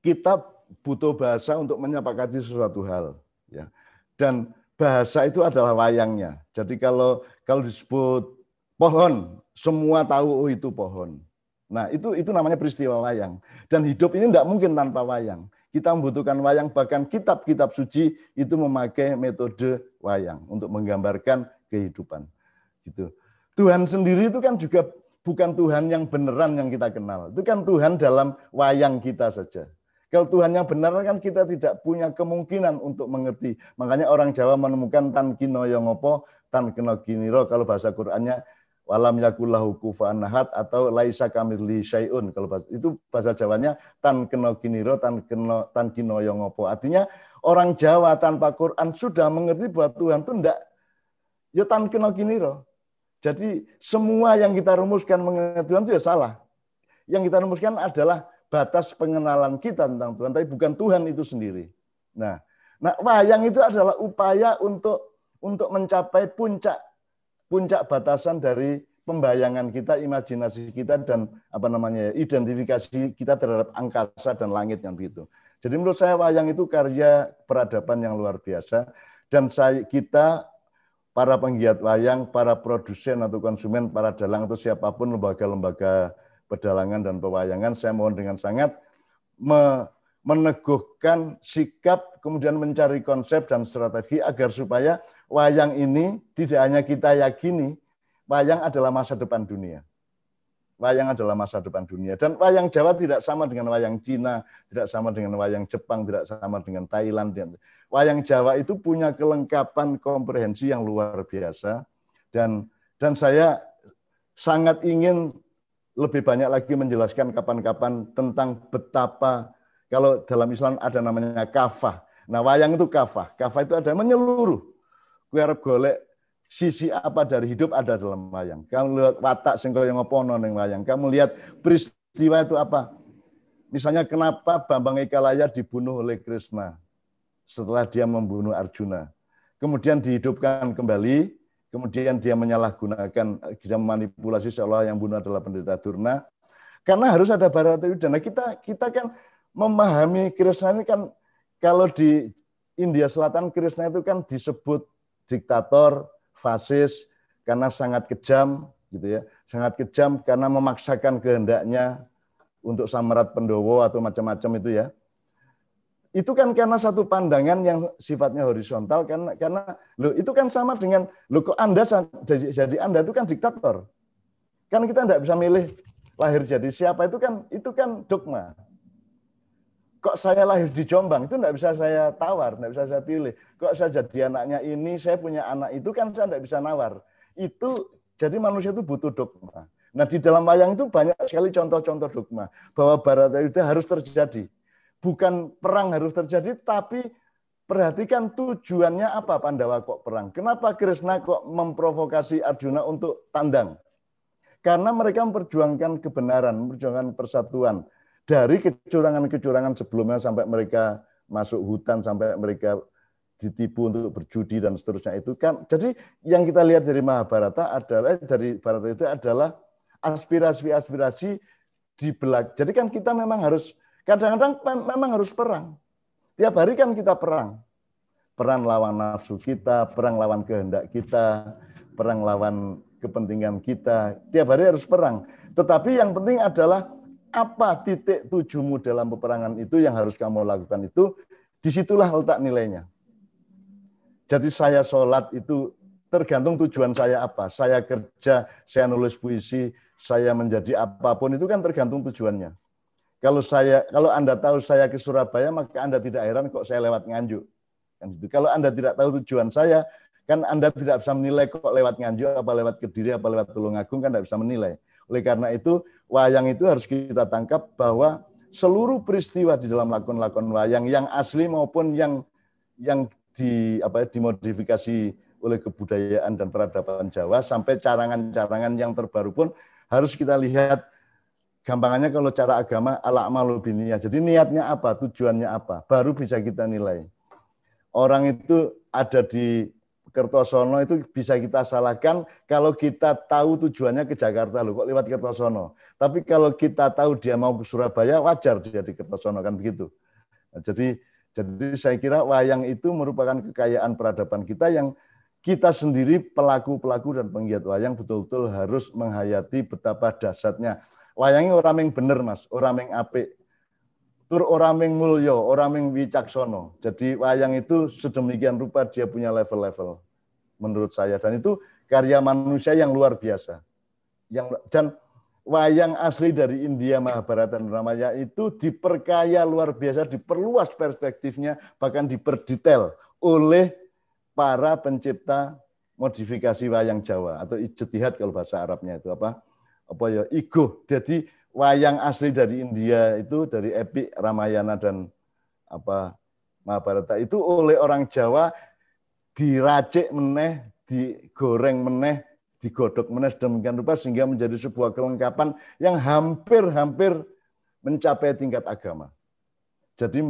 kita butuh bahasa untuk menyepakati sesuatu hal ya. Dan bahasa itu adalah wayangnya. Jadi kalau disebut pohon, semua tahu oh itu pohon. Nah, itu namanya peristiwa wayang. Dan hidup ini tidak mungkin tanpa wayang. Kita membutuhkan wayang, bahkan kitab-kitab suci itu memakai metode wayang untuk menggambarkan kehidupan. Gitu. Tuhan sendiri itu kan juga bukan Tuhan yang beneran yang kita kenal. Itu kan Tuhan dalam wayang kita saja. Kalau Tuhan yang benar kan kita tidak punya kemungkinan untuk mengerti. Makanya orang Jawa menemukan tan kino yongopo, tan kino giniro. Kalau bahasa Qur'annya walam yakullahu kufuwan ahad atau laisa kamitslihi syai'un. Kalau itu bahasa Jawanya tan kino giniro, tan kino yongopo. Artinya orang Jawa tanpa Quran sudah mengerti bahwa Tuhan itu enggak ya tan kino giniro. Jadi semua yang kita rumuskan mengenai Tuhan itu ya salah. Yang kita rumuskan adalah batas pengenalan kita tentang Tuhan, tapi bukan Tuhan itu sendiri. Nah, wayang itu adalah upaya untuk mencapai puncak batasan dari pembayangan kita, imajinasi kita, dan identifikasi kita terhadap angkasa dan langit yang begitu. Jadi menurut saya wayang itu karya peradaban yang luar biasa, dan kita para penggiat wayang, para produsen atau konsumen, para dalang atau siapapun lembaga-lembaga pedalangan dan pewayangan, saya mohon dengan sangat meneguhkan sikap, kemudian mencari konsep dan strategi agar supaya wayang ini tidak hanya kita yakini, wayang adalah masa depan dunia. Wayang adalah masa depan dunia. Dan wayang Jawa tidak sama dengan wayang Cina, tidak sama dengan wayang Jepang, tidak sama dengan Thailand. Wayang Jawa itu punya kelengkapan komprehensi yang luar biasa. Dan saya sangat ingin lebih banyak lagi menjelaskan kapan-kapan tentang betapa, kalau dalam Islam ada namanya kafah. Nah, wayang itu kafah. Kafah itu ada menyeluruh. Kue arep golek sisi apa dari hidup ada dalam wayang. Kamu lihat watak sing kaya ngopono ning wayang. Kamu lihat peristiwa itu apa. Misalnya kenapa Bambang Ekalaya dibunuh oleh Krishna setelah dia membunuh Arjuna. Kemudian dihidupkan kembali. Kemudian dia menyalahgunakan, dia memanipulasi seolah yang bunuh adalah pendeta Durna. Karena harus ada Bharatayuddha. Nah, kita kan memahami Krishna ini kan, kalau di India Selatan Krishna itu kan disebut diktator, fasis, karena sangat kejam, gitu ya. Sangat kejam karena memaksakan kehendaknya untuk Samrat Pendowo atau macam-macam itu ya. Itu kan karena satu pandangan yang sifatnya horizontal, karena loh itu kan sama dengan loh kok Anda jadi Anda itu kan diktator. Kan kita tidak bisa milih lahir jadi siapa, itu kan dogma. Kok saya lahir di Jombang itu tidak bisa saya tawar, tidak bisa saya pilih. Kok saya jadi anaknya ini, saya punya anak itu kan saya tidak bisa nawar. Itu jadi manusia itu butuh dogma. Nah, di dalam wayang itu banyak sekali contoh-contoh dogma bahwa Bharatayuddha harus terjadi. Bukan perang harus terjadi, tapi perhatikan tujuannya apa Pandawa kok perang. Kenapa Krishna kok memprovokasi Arjuna untuk tandang? Karena mereka memperjuangkan kebenaran, memperjuangkan persatuan. Dari kecurangan-kecurangan sebelumnya sampai mereka masuk hutan, sampai mereka ditipu untuk berjudi dan seterusnya itu kan. Jadi yang kita lihat dari Mahabharata adalah, dari Bharata itu adalah aspirasi-aspirasi di belakang. Jadi kan kita memang harus kadang-kadang memang harus perang. Tiap hari kan kita perang. Perang lawan nafsu kita, perang lawan kehendak kita, perang lawan kepentingan kita. Tiap hari harus perang. Tetapi yang penting adalah apa titik tujumu dalam peperangan itu yang harus kamu lakukan itu, disitulah letak nilainya. Jadi saya sholat itu tergantung tujuan saya apa. Saya kerja, saya nulis puisi, saya menjadi apapun itu kan tergantung tujuannya. Kalau Anda tahu saya ke Surabaya, maka Anda tidak heran kok saya lewat Nganjuk. Kan gitu. Kalau Anda tidak tahu tujuan saya, kan Anda tidak bisa menilai kok lewat Nganjuk, apa lewat Kediri, apa lewat Tulungagung, kan tidak bisa menilai. Oleh karena itu, wayang itu harus kita tangkap bahwa seluruh peristiwa di dalam lakon-lakon wayang, yang asli maupun yang dimodifikasi oleh kebudayaan dan peradaban Jawa, sampai carangan-carangan yang terbaru pun harus kita lihat. Gampangannya kalau cara agama al-a'malu binniyah. Jadi niatnya apa, tujuannya apa, baru bisa kita nilai. Orang itu ada di Kertosono itu bisa kita salahkan kalau kita tahu tujuannya ke Jakarta loh, kok lewat Kertosono. Tapi kalau kita tahu dia mau ke Surabaya, wajar dia di Kertosono, kan begitu. Nah, jadi saya kira wayang itu merupakan kekayaan peradaban kita yang kita sendiri pelaku-pelaku dan penggiat wayang betul-betul harus menghayati betapa dahsyatnya. Wayangnya orang yang bener, Mas, orang yang apik. Tur orang yang mulya, orang yang wicaksono. Jadi wayang itu sedemikian rupa dia punya level-level menurut saya. Dan itu karya manusia yang luar biasa. Dan wayang asli dari India, Mahabharata dan Ramayana itu diperkaya luar biasa, diperluas perspektifnya, bahkan diperdetail oleh para pencipta modifikasi wayang Jawa atau ijtihad kalau bahasa Arabnya itu apa ya, igoh. Jadi wayang asli dari India itu dari epik Ramayana dan Mahabharata itu oleh orang Jawa diracik meneh, digoreng meneh, digodok meneh sedemikian rupa sehingga menjadi sebuah kelengkapan yang hampir-hampir mencapai tingkat agama. Jadi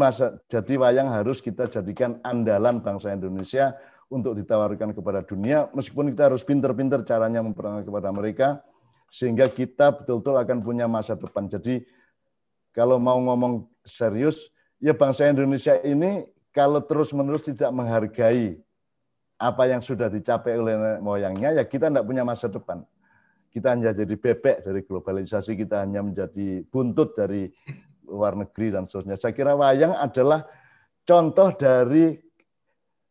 wayang harus kita jadikan andalan bangsa Indonesia untuk ditawarkan kepada dunia, meskipun kita harus pinter-pinter caranya memperkenalkan kepada mereka, sehingga kita betul-betul akan punya masa depan. Jadi kalau mau ngomong serius, ya bangsa Indonesia ini kalau terus-menerus tidak menghargai apa yang sudah dicapai oleh nenek moyangnya, ya kita tidak punya masa depan. Kita hanya jadi bebek dari globalisasi, kita hanya menjadi buntut dari luar negeri dan seterusnya. Saya kira wayang adalah contoh dari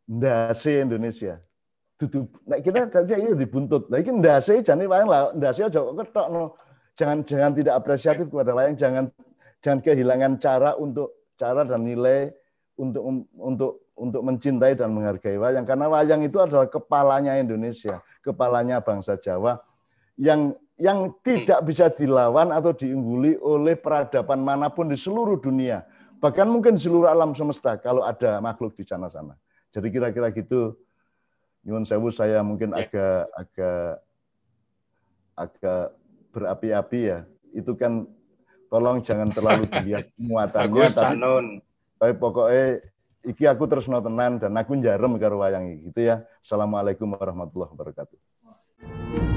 ndase Indonesia. Nah, kita saja ini dibuntut. Nah, ini ndase jane wayang lah, ndase aja kok ketok no. Jangan tidak apresiatif kepada wayang, jangan kehilangan cara dan nilai untuk mencintai dan menghargai wayang, karena wayang itu adalah kepalanya Indonesia, kepalanya bangsa Jawa yang tidak bisa dilawan atau diungguli oleh peradaban manapun di seluruh dunia, bahkan mungkin di seluruh alam semesta kalau ada makhluk di sana-sana. Jadi kira-kira gitu. Nyuwun sewu, saya mungkin agak berapi-api ya. Itu kan tolong jangan terlalu dilihat muatannya, tapi pokoknya iki aku tresno tenan dan aku njarem karo wayang iki gitu ya. Assalamualaikum warahmatullahi wabarakatuh.